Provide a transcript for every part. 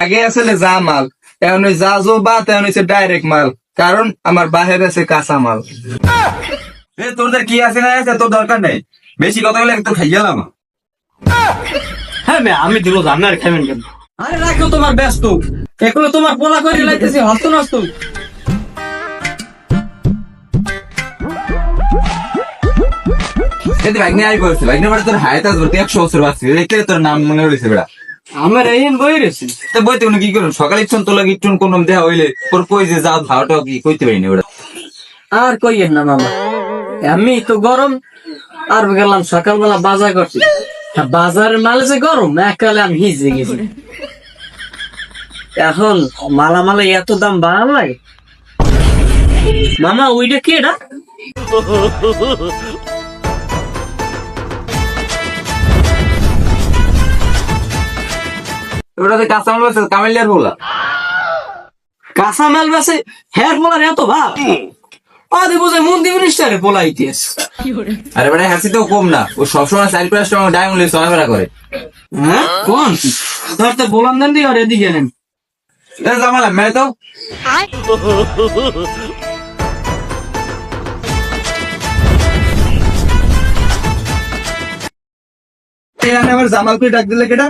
আগে আসলে যা মাল, এখন ওই যা বাত এখন হচ্ছে ডাইরেক্ট মাল, কারণ আমার বাহির আছে কাঁচা মাল। তোদের কি আছে না আছে তোর দরকার নেই, বেশি কথা বলে একটু খাই গেলাম। হ্যাঁ মেয়ে, আমি দিব আপনার খাবেন কেন? আরে রাখো তোমার ব্যস্ত, এখনো তোমার পোলা করে লাইতেছি হস্ত নষ্ট। বাইক নিয়ে আই করছে, বাইক নিয়ে তোর হায়াত আসবে, তুই 100 বছর বাঁচবি, দেখলে তোর নাম মনে হয়েছে বেড়া। আমার এই বই রয়েছে তো বইতে উনি কি করুন, সকালে ইচ্ছন তোলা ইচ্ছন কোন দেওয়া হইলে তোর কই যে যা ভাওটা কি কইতে পারিনি ওরা। আর কইয়েন না মামা, আমি তো গরম আর গেলাম সকালবেলা বাজার করছি, বাজারের মাল যে গরম একালে আমি হিজে গেছি। এখন মালামালে এত দাম বাড়ায় মামা, ওইটা কি এটা? ওটাতে কাঁচা মাল আছে, কামাইলিয়ার বলা কাঁচা মাল বেছে হেয়ার পোলার এত ভাব, আরে বোঝে মন্দির মিনিস্টারে পোলাইতেস। আরে বেটা হাসি তো কম না, ও সবসময় 4-5 টাকা ডায়মন্ড লিয়ে চলাফেরা করে। হ্যাঁ কোন ধরতে বলান দেন দি, আর এদিকে নেন জামালা মেয়ে তো আমার জামাল করে ডাক দিলে কেটা?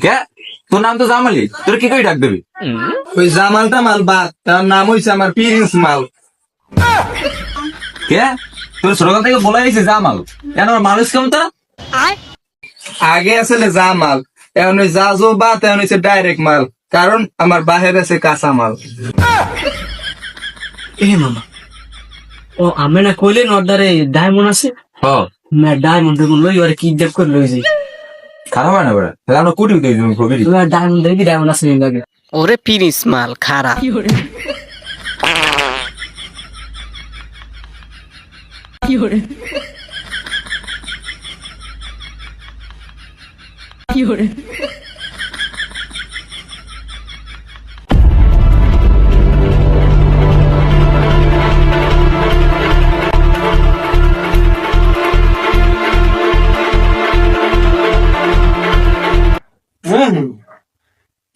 কে? তোর নাম তো জামালি, তোর কি করে ডাক দেবে? ওই জামালটা মাল বাদ, তার নাম হইছে আমার প্রিন্স মাল। কে? তোর ছোটকাল থেকে বলা হয়েছে জামাল, কেন আমার মানুষ কেমন? আগে আসলে যা মাল, এখন ওই যা বাত এখন হচ্ছে ডাইরেক্ট মাল, কারণ আমার বাহির আছে কাঁচা মাল। এ মামা, ও আমি না কইলেন অর্ডারে ডায়মন্ড আছে, ডায়মন্ড লই ওরে কিডন্যাপ করে লই যাই। খারাপ হয় না বেটা, তাহলে আমরা কুটি উঠে যাবো প্রবীর। ডায়মন্ড দেখবি, ডায়মন্ড আছে লাগে ওরে পিরিস মাল খারাপ।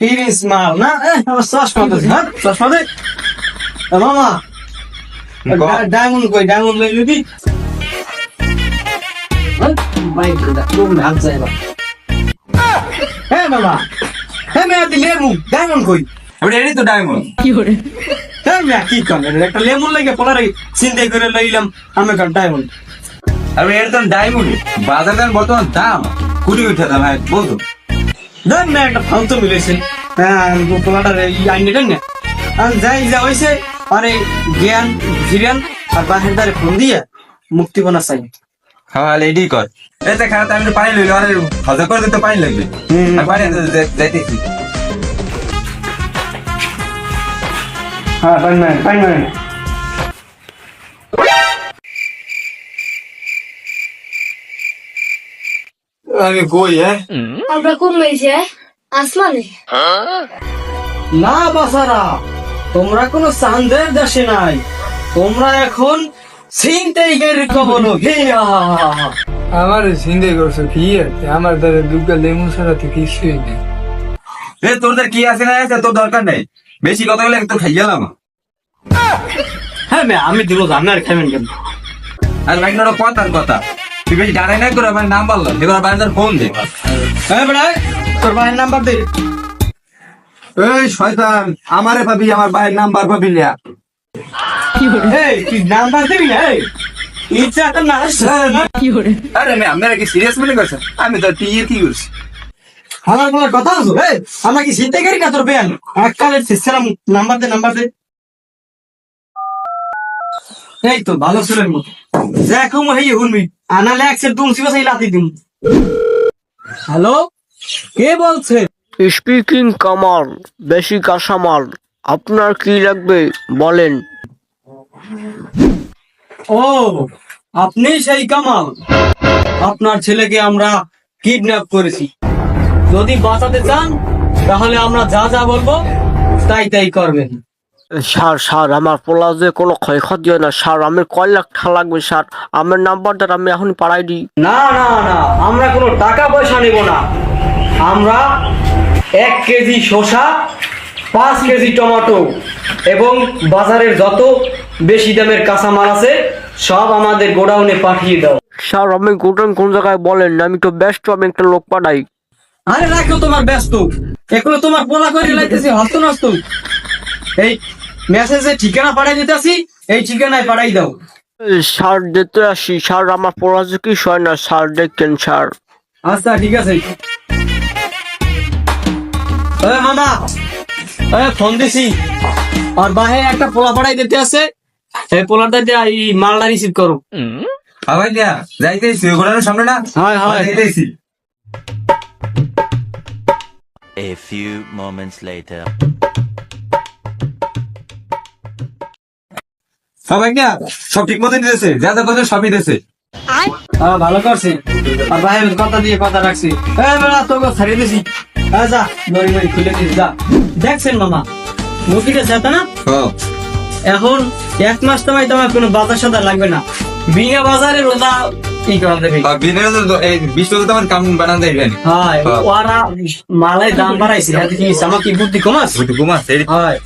তিরিশ মাল না, আমার চশমা তো চশমা দে মামা। ডায়মন্ড কই, ডায়মন্ড লই লবি হ্যাঁ মামা। হ্যাঁ মেয়া দি লেমু ডায়মন্ড কই? আমি এটাই তো ডায়মন্ড। হ্যাঁ মেয়া কি কন, একটা লেমু লাগে পোলারে চিন্তাই করে লইলাম আমি কার ডায়মন্ড। আমি এটা তো ডায়মন্ড, বাজার দাম বর্তমান দাম কুটি উঠে দাম, হ্যাঁ বলতো দেন মেয়া একটা ফালতু মিলেছেন। হ্যাঁ পোলাটার আইনে দেন না, যাই যা হয়েছে আরে জ্ঞান জিরান আর বাহের দ্বারে ফোন দিয়ে মুক্তিপনা চাই। হ্যাঁ এটাই কর। এতে খারাপ, আমি পানি লইলো, আরে হাজার করে দিতে পানি লাগবে, পানি যাইতেছি। হ্যাঁ পাইন পাইন। আমি কই হ্যাঁ আমরা কোন মেয়েছে আসমানে? না বাসারা, তোমরা কোনো চান্দের দেশে নাই, তোমরা এখন ছিনতাইকারীর কবলে। আমার চিন্তা করছো কি আছে, আমার দ্বারা দুগা লেমু ছাড়া তো কিছুই নেই। তোদের কি আছে না আছে তোর দরকার নেই, বেশি কথা বলে একটু খাই গেলাম। হ্যাঁ মেয়ে, আমি দিব আপনার খাবেন কেন? আর ভাই না কথার কথা, তুই বেশি ডানাই না করে আমার নাম বললাম, এবার বাড়িতে ফোন দে। হ্যাঁ বেড়া, তোর ভাইয়ের নাম্বার দে। এই শয়তান, আমারে ভাবি আমার ভাইয়ের নাম্বার ভাবি না। এই তুই নাম্বার দিবি না? ইচ্ছা তো না। আরে আমি আপনারা কি সিরিয়াস মনে করছেন? আমি তো টিয়ে কি করছি? আমার বলার কথা আছে, আমরা কি ছিনতাইকারী না তোর বেয়ান? এককালের সিস্টেম নাম্বার দে, নাম্বার দে। এই তো ভালো ছেলের মতো দেখো হেই হুনবি, আনালে একসের দুম সিবা সেই লাতি দিম। হ্যালো, কে বলছে? স্পিকিং কামাল, বেশি কাঁচামাল, আপনার কি লাগবে বলেন। ও আপনি সেই কামাল, আপনার ছেলেকে আমরা কিডন্যাপ করেছি। যদি বাঁচাতে চান তাহলে আমরা যা যা বলবো তাই তাই করবেন। স্যার আমার পোলা যে কোনো ক্ষয়ক্ষতি হয় না স্যার, আমি কয় লাখ টাকা লাগবে স্যার, আমার নাম্বারটা আমি এখন পাঠাই দিই। না না না, আমরা কোনো টাকা পয়সা নেব না, আমরা 1 কেজি শসা, 5 কেজি টমেটো এবং বাজারের যত বেশি দামের কাঁচামাল আছে সব আমাদের গোডাউনে পাঠিয়ে দাও। স্যার আমি গোডাউন কোন জায়গায় বলেন না, আমি তো ব্যস্ত, আমি একটা লোক পাঠাই। আরে রাখো তোমার ব্যস্ত, এগুলো তোমার পোলা করে লাইতেছি হস্ত নষ্ট। এই মেসেজে ঠিকানা পাঠাই দিতেছি, এই ঠিকানায় পাঠাই দাও। স্যার যেতে আসি স্যার, আমার পড়া যে কি হয় না স্যার, দেখেন স্যার। আচ্ছা ঠিক আছে। মামা ফোন দিছি, আর বাহে একটা পোলা পাঠাই দিতে আছে, এই পোলাটা দিয়ে এই মালটা রিসিভ করো। ভাই দিয়া যাইতেছি গোডাউনের সামনে না, হয় হয় যাইতেছি। A few moments later. ভাই দিয়া সব ঠিক মতো দিতেছে, যা যা কথা সবই দিতেছে। ভালো করছে, আর বাহে কথা দিয়ে কথা রাখছি। বেলা তোকে ছাড়িয়ে দিছি, যা দড়ি মড়ি খুলে দিস যা। দেখছেন মামা মুরগিটা যেতে না, এখন 1 মাস তোমার কোনো বাজার সাদা লাগবে না, বিনা বাজারে রোজা কি করা দেবে। এই 20 টাকা তো আমার কাম বানান দেয়। হয় ওরা মালের দাম বাড়াইছে, কি আমার কি বুদ্ধি কমাস? ঘুমা হয়